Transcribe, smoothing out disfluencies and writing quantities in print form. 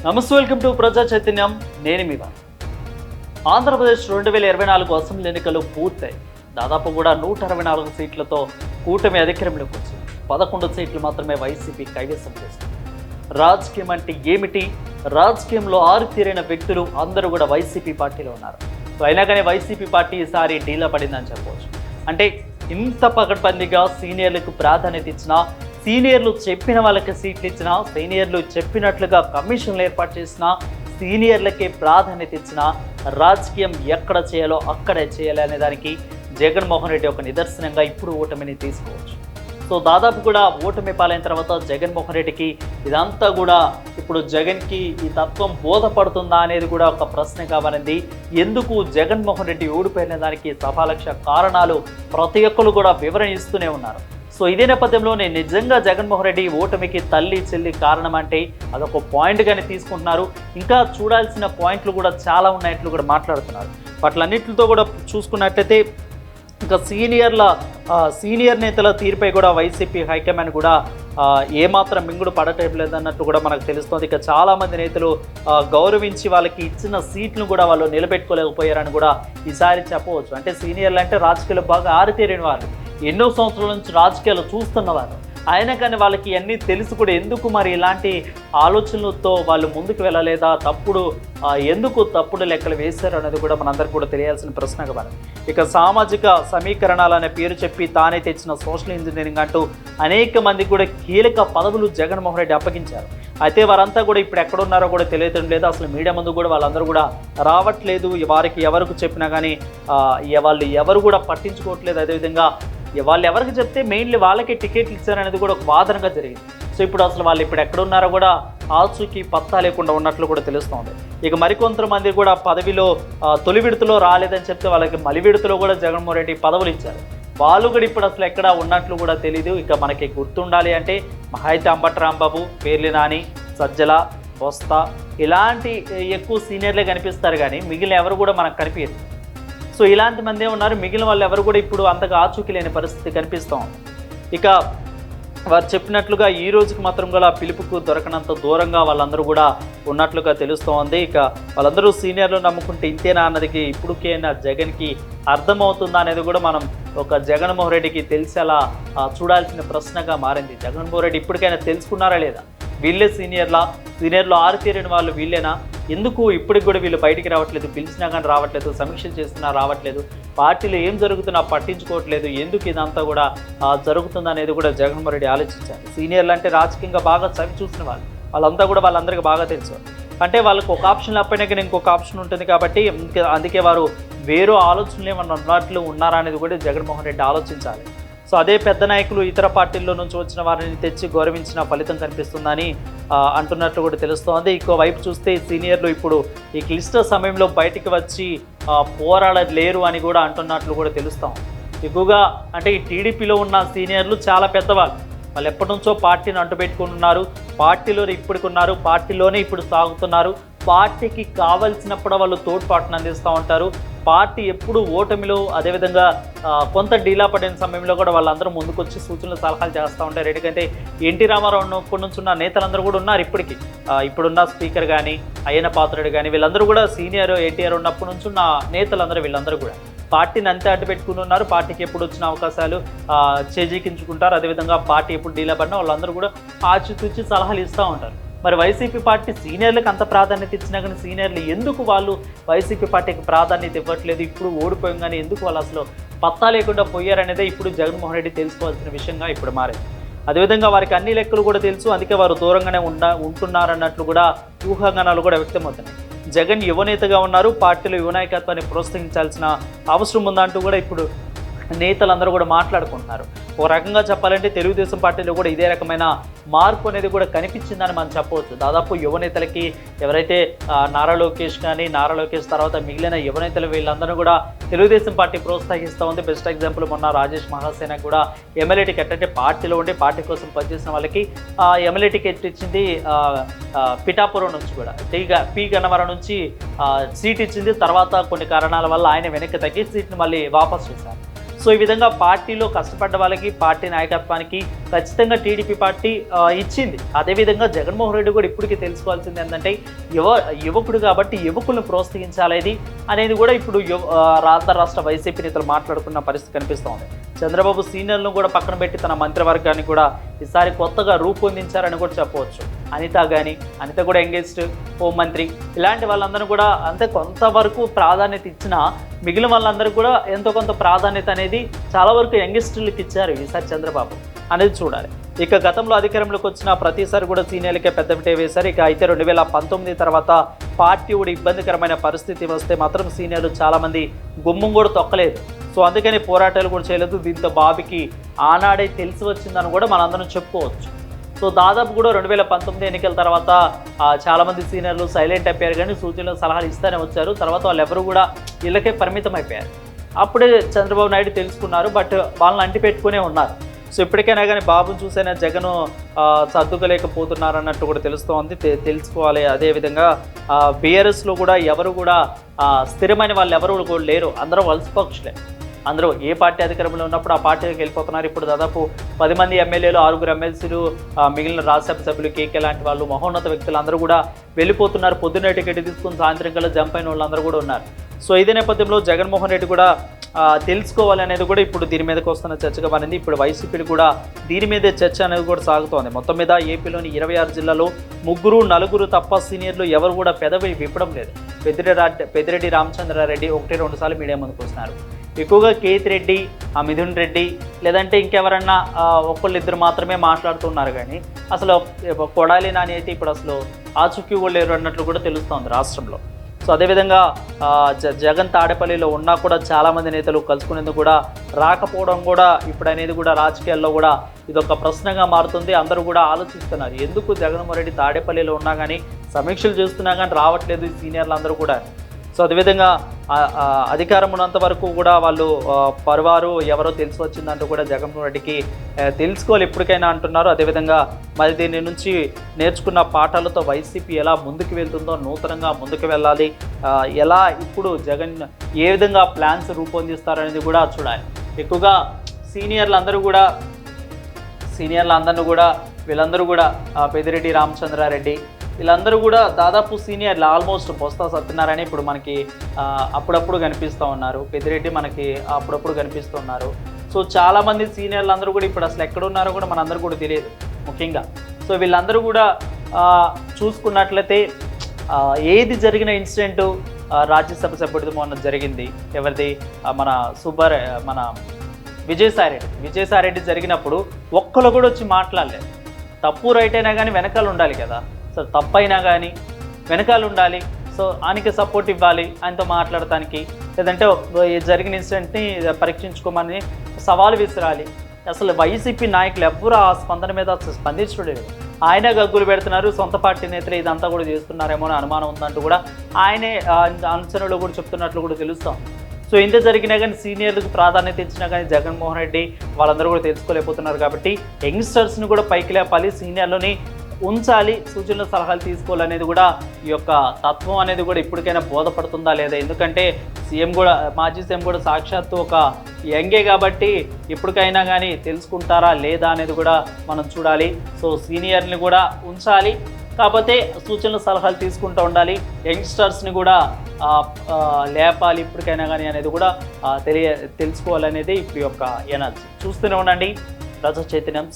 నమస్తే, welcome to ప్రజా చైతన్యం. నేను మీ వారు. ఆంధ్రప్రదేశ్ 2024 అసెంబ్లీ ఎన్నికలు పూర్తయి దాదాపు కూడా 164 సీట్లతో కూటమి అధికారంలోకి వచ్చింది. 11 సీట్లు మాత్రమే వైసీపీ కైవసం చేసింది. రాజకీయం అంటే ఏమిటి? రాజకీయంలో ఆరితేరిన వ్యక్తులు అందరూ కూడా వైసీపీ పార్టీలో ఉన్నారు. అయినా కానీ వైసీపీ పార్టీ ఈసారి డీలా పడిందని చెప్పవచ్చు. అంటే ఇంత పకడ్బందీగా సీనియర్లకు ప్రాధాన్యత ఇచ్చినా, సీనియర్లు చెప్పిన వాళ్ళకి సీట్లు ఇచ్చినా, సీనియర్లు చెప్పినట్లుగా కమిషన్లు ఏర్పాటు చేసినా, సీనియర్లకే ప్రాధాన్యత ఇచ్చినా, రాజకీయం ఎక్కడ చేయాలో అక్కడే చేయాలి అనే దానికి జగన్మోహన్ రెడ్డి ఒక నిదర్శనంగా ఇప్పుడు ఓటమిని తీసుకోవచ్చు. సో దాదాపు కూడా ఓటమి పాలైన తర్వాత జగన్మోహన్ రెడ్డికి ఇదంతా కూడా ఇప్పుడు జగన్కి ఈ తత్వం బోధపడుతుందా అనేది కూడా ఒక ప్రశ్నగా మారింది. ఎందుకు జగన్మోహన్ రెడ్డి ఓడిపోయిన దానికి సఫాలక్ష కారణాలు ప్రతి ఒక్కరు కూడా వివరణ ఇస్తూనే ఉన్నారు. సో ఇదే నేపథ్యంలో నేను నిజంగా జగన్మోహన్ రెడ్డి ఓటమికి తల్లి చెల్లి కారణం అంటే అదొక పాయింట్గానే తీసుకుంటున్నారు. ఇంకా చూడాల్సిన పాయింట్లు కూడా చాలా ఉన్నట్లు కూడా మాట్లాడుతున్నారు. వాటిలన్నింటితో కూడా చూసుకున్నట్లయితే ఇంకా సీనియర్ నేతల తీరుపై కూడా వైసీపీ హైకమాండ్ కూడా ఏమాత్రం మింగుడు పడటం లేదన్నట్టు కూడా మనకు తెలుస్తుంది. ఇక చాలామంది నేతలు గౌరవించి వాళ్ళకి ఇచ్చిన సీట్లను కూడా వాళ్ళు నిలబెట్టుకోలేకపోయారని కూడా ఈసారి చెప్పవచ్చు. అంటే సీనియర్లు అంటే రాజకీయాలు బాగా ఆరితేరిన వాళ్ళు, ఎన్నో సంవత్సరాల నుంచి రాజకీయాలు చూస్తున్నవారు. అయినా కానీ వాళ్ళకి అన్నీ తెలుసు కూడా ఎందుకు మరి ఇలాంటి ఆలోచనలతో వాళ్ళు ముందుకు వెళ్ళలేదా, ఎందుకు తప్పుడు లెక్కలు వేశారు అనేది కూడా మనందరికీ కూడా తెలియాల్సిన ప్రశ్నగా మారింది. ఇక సామాజిక సమీకరణాలు అనే పేరు చెప్పి తానే తెచ్చిన సోషల్ ఇంజనీరింగ్ అంటూ అనేక మందికి కూడా కీలక పదవులు జగన్మోహన్ రెడ్డి అప్పగించారు. అయితే వారంతా కూడా ఇప్పుడు ఎక్కడున్నారో కూడా తెలియటం లేదు. అసలు మీడియా ముందు కూడా వాళ్ళందరూ కూడా రావట్లేదు. వారికి ఎవరికి చెప్పినా కానీ వాళ్ళు ఎవరు కూడా పట్టించుకోవట్లేదు. అదేవిధంగా వాళ్ళు ఎవరికి చెప్తే మెయిన్లీ వాళ్ళకే టికెట్లు ఇచ్చారనేది కూడా ఒక వాదనగా జరిగింది. సో ఇప్పుడు అసలు వాళ్ళు ఇప్పుడు ఎక్కడున్నారో కూడా ఆచూకీ పత్తా లేకుండా ఉన్నట్లు కూడా తెలుస్తోంది. ఇక మరికొంతమంది కూడా పదవిలో తొలి విడతలో రాలేదని చెప్తే వాళ్ళకి మలి విడతలో కూడా జగన్మోహన్ రెడ్డి పదవులు ఇచ్చారు. వాళ్ళు కూడా ఇప్పుడు అసలు ఎక్కడ ఉన్నట్లు కూడా తెలియదు. ఇక మనకి గుర్తుండాలి అంటే మహాయితే అంబటి రాంబాబు, పేర్లి నాని, సజ్జల, బొస్తా ఇలాంటి ఎక్కువ సీనియర్లే కనిపిస్తారు, కానీ మిగిలిన ఎవరు కూడా మనకు కనిపించదు. సో ఇలాంటి మందే ఉన్నారు. మిగిలిన వాళ్ళు ఎవరు కూడా ఇప్పుడు అంతగా ఆచూకీ లేని పరిస్థితి కనిపిస్తూ ఉంది. ఇక వారు చెప్పినట్లుగా ఈ రోజుకి మాత్రం కూడా పిలుపుకు దొరకనంత దూరంగా వాళ్ళందరూ కూడా ఉన్నట్లుగా తెలుస్తోంది. ఇక వాళ్ళందరూ సీనియర్లు నమ్ముకుంటే ఇంతేనా అన్నదికి ఇప్పటికైనా జగన్కి అర్థమవుతుందా అనేది కూడా మనం ఒక జగన్మోహన్ రెడ్డికి తెలిసేలా చూడాల్సిన ప్రశ్నగా మారింది. జగన్మోహన్ రెడ్డి ఇప్పటికైనా తెలుసుకున్నారా లేదా, వీళ్ళే సీనియర్లు ఆరితేరిన వాళ్ళు వీళ్ళేనా, ఎందుకు ఇప్పటికి కూడా వీళ్ళు బయటికి రావట్లేదు, పిలిచినా కానీ రావట్లేదు, సమీక్షలు చేస్తున్నా రావట్లేదు, పార్టీలో ఏం జరుగుతున్నా పట్టించుకోవట్లేదు, ఎందుకు ఇదంతా కూడా జరుగుతుంది అనేది కూడా జగన్మోహన్ రెడ్డి ఆలోచించారు. సీనియర్లు అంటే రాజకీయంగా బాగా చవి చూసిన వాళ్ళంతా కూడా వాళ్ళందరికీ బాగా తెలుసు. అంటే వాళ్ళకి ఒక ఆప్షన్ లేకపోయినా కానీ ఇంకొక ఆప్షన్ ఉంటుంది కాబట్టి అందుకే వారు వేరే ఆలోచనలు ఏమన్నా ఉన్నట్లు ఉన్నారా అనేది కూడా జగన్మోహన్ రెడ్డి ఆలోచించాలి. సో అదే పెద్ద నాయకులు ఇతర పార్టీల్లో నుంచి వచ్చిన వారిని తెచ్చి గౌరవించిన ఫలితం కనిపిస్తుందని అంటున్నట్లు కూడా తెలుస్తోంది. ఇంకోవైపు చూస్తే సీనియర్లు ఇప్పుడు ఈ క్లిష్ట సమయంలో బయటికి వచ్చి పోరాడలేరు అని కూడా అంటున్నట్లు కూడా తెలుస్తాం. ఎక్కువగా అంటే ఈ టీడీపీలో ఉన్న సీనియర్లు చాలా పెద్దవాళ్ళు, వాళ్ళు ఎప్పటి నుంచో పార్టీని అంటుపెట్టుకుని ఉన్నారు, పార్టీలో ఇప్పటికున్నారు, పార్టీలోనే ఇప్పుడు సాగుతున్నారు. పార్టీకి కావాల్సినప్పుడు వాళ్ళు తోడ్పాటును అందిస్తూ ఉంటారు. పార్టీ ఎప్పుడు ఓటమిలో అదేవిధంగా కొంత డీలా పడిన సమయంలో కూడా వాళ్ళందరూ ముందుకొచ్చి సూచనలు సలహాలు చేస్తూ ఉంటారు. ఎందుకంటే ఎన్టీ రామారావు ఉన్నప్పటి నుంచి ఉన్న నేతలందరూ కూడా ఉన్నారు. ఇప్పుడున్న స్పీకర్ కానీ అయ్యన్న పాత్రుడు కానీ వీళ్ళందరూ కూడా సీనియర్ ఎన్టీఆర్ ఉన్నప్పటి నుంచి ఉన్న నేతలందరూ వీళ్ళందరూ కూడా పార్టీని అంతే అడ్డు పెట్టుకుని ఉన్నారు. పార్టీకి ఎప్పుడు వచ్చిన అవకాశాలు చేజిక్కించుకుంటారు. అదేవిధంగా పార్టీ ఎప్పుడు డీలా పడినా వాళ్ళందరూ కూడా ఆచితూచి సలహాలు ఇస్తూ ఉంటారు. మరి వైసీపీ పార్టీ సీనియర్లకు అంత ప్రాధాన్యత ఇచ్చినా కానీ సీనియర్లు ఎందుకు వాళ్ళు వైసీపీ పార్టీకి ప్రాధాన్యత ఇవ్వట్లేదు, ఇప్పుడు ఓడిపోయాం కానీ ఎందుకు వాళ్ళు అసలు పత్తా లేకుండా పోయారనేదే ఇప్పుడు జగన్మోహన్ రెడ్డి తెలుసుకోవాల్సిన విషయంగా ఇప్పుడు మారింది. అదేవిధంగా వారికి అన్ని లెక్కలు కూడా తెలుసు, అందుకే వారు దూరంగానే ఉంటున్నారన్నట్లు కూడా ఊహాగానాలు కూడా వ్యక్తమవుతున్నాయి. జగన్ యువనేతగా ఉన్నారు, పార్టీలో యువ నాయకత్వాన్ని ప్రోత్సహించాల్సిన అవసరం ఉందంటూ కూడా ఇప్పుడు నేతలందరూ కూడా మాట్లాడుకుంటున్నారు. ఒక రకంగా చెప్పాలంటే తెలుగుదేశం పార్టీలో కూడా ఇదే రకమైన మార్పు అనేది కూడా కనిపించిందని మనం చెప్పవచ్చు. దాదాపు యువనేతలకి ఎవరైతే నారా లోకేష్ తర్వాత మిగిలిన యువనేతలు వీళ్ళందరూ కూడా తెలుగుదేశం పార్టీ ప్రోత్సహిస్తూ ఉంది. బెస్ట్ ఎగ్జాంపుల్ మొన్న రాజేష్ మహాసేన కూడా ఎమ్మెల్యే టికెట్ అంటే పార్టీలో ఉండి పార్టీ కోసం పనిచేసిన వాళ్ళకి ఎమ్మెల్యే టికెట్ ఇచ్చింది. పిఠాపురం నుంచి కూడా పి గన్నవరం నుంచి సీట్ ఇచ్చింది. తర్వాత కొన్ని కారణాల వల్ల ఆయన వెనక్కి తగ్గి సీట్ని మళ్ళీ వాపస్ చేశారు. సో సో ఈ విధంగా పార్టీలో కష్టపడ్డ వాళ్ళకి, పార్టీ నాయకత్వానికి ఖచ్చితంగా టీడీపీ పార్టీ ఇచ్చింది. అదేవిధంగా జగన్మోహన్ రెడ్డి కూడా ఇప్పటికీ తెలుసుకోవాల్సింది ఏంటంటే యువకుడు కాబట్టి యువకులను ప్రోత్సహించాలి అనేది కూడా ఇప్పుడు రాష్ట్ర వైసీపీ నేతలు మాట్లాడుకున్న పరిస్థితి కనిపిస్తోంది. చంద్రబాబు సీనియర్లను కూడా పక్కన పెట్టి తన మంత్రివర్గాన్ని కూడా ఈసారి కొత్తగా రూపొందించారని కూడా చెప్పవచ్చు. అనిత కూడా యంగెస్ట్ హోంమంత్రి, ఇలాంటి వాళ్ళందరూ కూడా అంతే కొంతవరకు ప్రాధాన్యత ఇచ్చిన మిగిలిన వాళ్ళందరూ కూడా ఎంతో కొంత ప్రాధాన్యత అనేది చాలా వరకు యంగెస్టర్లకు ఇచ్చారు ఈసారి చంద్రబాబు అనేది చూడాలి. ఇక గతంలో అధికారంలోకి వచ్చిన ప్రతిసారి కూడా సీనియర్లకే పెద్దపీట వేశారు. ఇక అయితే 2019 తర్వాత పార్టీ కూడా ఇబ్బందికరమైన పరిస్థితి వస్తే మాత్రం సీనియర్లు చాలామంది గుమ్మం కూడా తొక్కలేదు. సో అందుకని పోరాటాలు కూడా చేయలేదు. దీంతో బాబుకి ఆనాడే తెలిసి వచ్చిందని కూడా మనందరం చెప్పుకోవచ్చు. సో దాదాపు కూడా 2019 ఎన్నికల తర్వాత చాలామంది సీనియర్లు సైలెంట్ అయిపోయారు, కానీ సూచనలు సలహాలు ఇస్తూనే వచ్చారు. తర్వాత వాళ్ళు ఎవరు కూడా ఇళ్ళకే పరిమితం అయిపోయారు. అప్పుడే చంద్రబాబు నాయుడు తెలుసుకున్నారు, బట్ వాళ్ళని అంటిపెట్టుకునే ఉన్నారు. సో ఇప్పటికైనా కానీ బాబుని చూసైనా జగన్ సర్దుకోలేకపోతున్నారు అన్నట్టు కూడా తెలుస్తోంది. తెలుసుకోవాలి. అదేవిధంగా బీఆర్ఎస్లో కూడా ఎవరు కూడా స్థిరమైన వాళ్ళు ఎవరు కూడా లేరు. అందరూ వలస పక్షులే. అందరూ ఏ పార్టీ అధికారంలో ఉన్నప్పుడు ఆ పార్టీకి వెళ్ళిపోతున్నారు. ఇప్పుడు దాదాపు 10 మంది ఎమ్మెల్యేలు, 6 ఎమ్మెల్సీలు, మిగిలిన రాజ్యసభ సభ్యులు, కేకే లాంటి వాళ్ళు, మహోన్నత వ్యక్తులు అందరూ కూడా వెళ్ళిపోతున్నారు. పొద్దున్నే టికెట్ తీసుకుని సాయంత్రం కల్లా జంప్ అయిన వాళ్ళందరూ కూడా ఉన్నారు. సో ఇదే నేపథ్యంలో జగన్మోహన్ రెడ్డి కూడా తెలుసుకోవాలనేది కూడా ఇప్పుడు దీని మీదకి వస్తున్న చర్చగా మారింది. ఇప్పుడు వైసీపీలు కూడా దీని మీదే చర్చ అనేది కూడా సాగుతోంది. మొత్తం మీద ఏపీలోని 26 జిల్లాలో 3-4 తప్ప సీనియర్లు ఎవరు కూడా పెదవి విప్పడం లేదు. పెద్దిరెడ్డి రామచంద్రారెడ్డి 1-2 సార్లు మీడియా ముందుకు వస్తున్నారు. ఎక్కువగా కేతి రెడ్డి, మిథున్ రెడ్డి, లేదంటే ఇంకెవరన్నా ఒకళ్ళిద్దరు మాత్రమే మాట్లాడుతున్నారు. కానీ అసలు కొడాలి నాని అయితే ఇప్పుడు అసలు ఆచూకీ కూడా లేరు అన్నట్లు కూడా తెలుస్తోంది రాష్ట్రంలో. సో అదేవిధంగా జగన్ తాడేపల్లిలో ఉన్నా కూడా చాలామంది నేతలు కలుసుకునేందుకు కూడా రాకపోవడం కూడా ఇప్పుడు అనేది కూడా రాజకీయాల్లో కూడా ఇదొక ప్రశ్నగా మారుతుంది. అందరూ కూడా ఆలోచిస్తున్నారు, ఎందుకు జగన్మోహన్ రెడ్డి తాడేపల్లిలో ఉన్నా కానీ సమీక్షలు చేస్తున్నా కానీ రావట్లేదు ఈ సీనియర్లు అందరూ కూడా. సో అదేవిధంగా అధికారం ఉన్నంత వరకు కూడా వాళ్ళు పరవారు ఎవరో తెలిసి వచ్చిందంటూ కూడా జగన్మోహన్ రెడ్డికి తెలుసుకోవాలి ఎప్పటికైనా అంటున్నారు. అదేవిధంగా మరి దీని నుంచి నేర్చుకున్న పాఠాలతో వైసీపీ ఎలా ముందుకు వెళ్తుందో, నూతనంగా ముందుకు వెళ్ళాలి, ఎలా ఇప్పుడు జగన్ ఏ విధంగా ప్లాన్స్ రూపొందిస్తారనేది కూడా చూడాలి. ఎక్కువగా సీనియర్లందరూ కూడా వీళ్ళందరూ కూడా పెద్దిరెడ్డి రామచంద్రారెడ్డి వీళ్ళందరూ కూడా దాదాపు సీనియర్లు, ఆల్మోస్ట్ బొత్స సత్యనారాయణ ఇప్పుడు మనకి అప్పుడప్పుడు కనిపిస్తూ ఉన్నారు. పెద్దిరెడ్డి మనకి అప్పుడప్పుడు కనిపిస్తూ ఉన్నారు. సో చాలామంది సీనియర్లు అందరూ కూడా ఇప్పుడు అసలు ఎక్కడున్నారో కూడా మనందరూ కూడా తెలియదు ముఖ్యంగా. సో వీళ్ళందరూ కూడా చూసుకున్నట్లయితే ఏది జరిగిన ఇన్సిడెంటు రాజ్యసభ సభ్యుడిది మొన్న జరిగింది, ఎవరిది మన విజయసాయిరెడ్డి జరిగినప్పుడు ఒక్కరు కూడా వచ్చి మాట్లాడలేదు. తప్పు రైట్ అయినా కానీ వెనకాల ఉండాలి కదా. సో తప్పైనా కానీ వెనకాల ఉండాలి. సో ఆయనకి సపోర్ట్ ఇవ్వాలి, ఆయనతో మాట్లాడటానికి, లేదంటే జరిగిన ఇన్సిడెంట్ని పరీక్షించుకోమని సవాలు విసిరాలి. అసలు వైసీపీ నాయకులు ఎవ్వరూ ఆ స్పందన మీద స్పందించలేదు. ఆయన గగ్గులు పెడుతున్నారు, సొంత పార్టీ నేతలు ఇదంతా కూడా చేస్తున్నారేమో అని అనుమానం ఉందంటూ కూడా ఆయనే అంచనాలు కూడా చెప్తున్నట్లు కూడా తెలుస్తాం. సో ఇంత జరిగినా కానీ సీనియర్లకు ప్రాధాన్యత ఇచ్చినా కానీ జగన్మోహన్ రెడ్డి వాళ్ళందరూ కూడా తెలుసుకోలేకపోతున్నారు. కాబట్టి యంగ్స్టర్స్ని కూడా పైకి లేపాలి, సీనియర్లని ఉంచాలి, సూచనలు సలహాలు తీసుకోవాలనేది కూడా ఈ యొక్క తత్వం అనేది కూడా ఇప్పటికైనా బోధపడుతుందా లేదా. ఎందుకంటే మాజీ సీఎం కూడా సాక్షాత్తు ఒక యంగే కాబట్టి ఇప్పటికైనా కానీ తెలుసుకుంటారా లేదా అనేది కూడా మనం చూడాలి. సో సీనియర్ని కూడా ఉంచాలి, కాకపోతే సూచనలు సలహాలు తీసుకుంటూ ఉండాలి. యంగ్స్టర్స్ని కూడా లేపాలి ఇప్పటికైనా కానీ అనేది కూడా తెలుసుకోవాలనేది ఇప్పుడు యొక్క ఎనర్జీ. చూస్తూనే ఉండండి ప్రజా చైతన్యం.